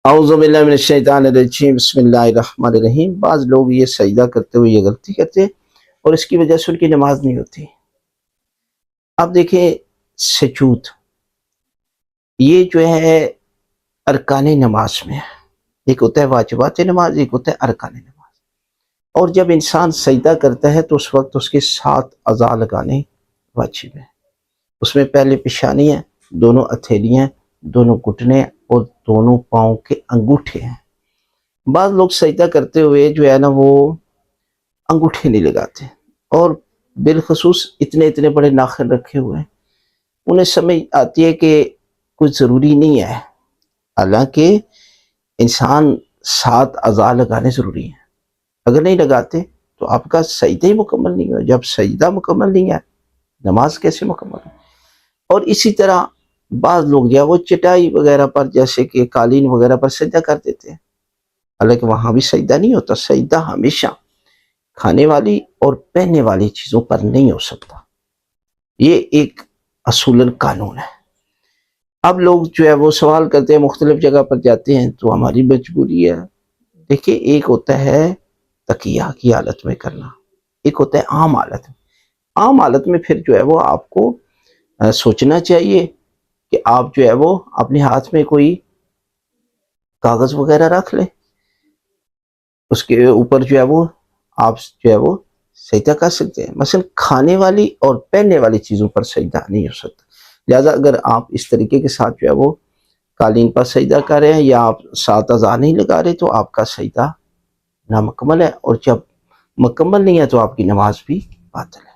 اعوذ باللہ من الشیطان الرجیم بسم اللہ الرحمن الرحیم۔ بعض لوگ یہ سجدہ کرتے ہوئے یہ غلطی کرتے ہیں اور اس کی وجہ سے ان کی نماز نہیں ہوتی۔ اب دیکھیں سجود یہ جو ہے ارکان نماز میں ہے، ایک ہوتا ہے واجبات نماز، ایک ہوتا ہے ارکان نماز۔ اور جب انسان سجدہ کرتا ہے تو اس وقت اس کے 7 اعضاء لگانے واجب ہیں۔ اس میں پہلے پیشانی ہے، دونوں ہتھیلیاں، دونوں گھٹنے اور دونوں پاؤں کے انگوٹھے ہیں۔ بعض لوگ سجدہ کرتے ہوئے جو ہے نا وہ انگوٹھے نہیں لگاتے، اور بالخصوص اتنے بڑے ناخن رکھے ہوئے ہیں، انہیں سمجھ آتی ہے کہ کچھ ضروری نہیں ہے، حالانکہ انسان 7 اعضاء لگانے ضروری ہیں۔ اگر نہیں لگاتے تو آپ کا سجدہ ہی مکمل نہیں ہوا۔ جب سجدہ مکمل نہیں ہے نماز کیسے مکمل ہے؟ اور اسی طرح بعض لوگ جو ہے وہ چٹائی وغیرہ پر جیسے کہ قالین وغیرہ پر سجدہ کر دیتے ہیں، حالانکہ وہاں بھی سجدہ نہیں ہوتا۔ سجدہ ہمیشہ کھانے والی اور پہننے والی چیزوں پر نہیں ہو سکتا، یہ ایک اصولاً قانون ہے۔ اب لوگ جو ہے وہ سوال کرتے ہیں، مختلف جگہ پر جاتے ہیں تو ہماری مجبوری ہے۔ دیکھیں ایک ہوتا ہے تقیہ کی حالت میں کرنا، ایک ہوتا ہے عام حالت میں۔ عام حالت میں پھر جو ہے وہ آپ کو سوچنا چاہیے کہ آپ جو ہے وہ اپنے ہاتھ میں کوئی کاغذ وغیرہ رکھ لیں، اس کے اوپر جو ہے وہ آپ جو ہے وہ سجدہ کر سکتے ہیں۔ مثلا کھانے والی اور پہننے والی چیزوں پر سجدہ نہیں ہو سکتا، لہذا اگر آپ اس طریقے کے ساتھ جو ہے وہ قالین پر سجدہ کر رہے ہیں یا آپ 7 اعضاء نہیں لگا رہے تو آپ کا سجدہ نامکمل ہے، اور جب مکمل نہیں ہے تو آپ کی نماز بھی باطل ہے۔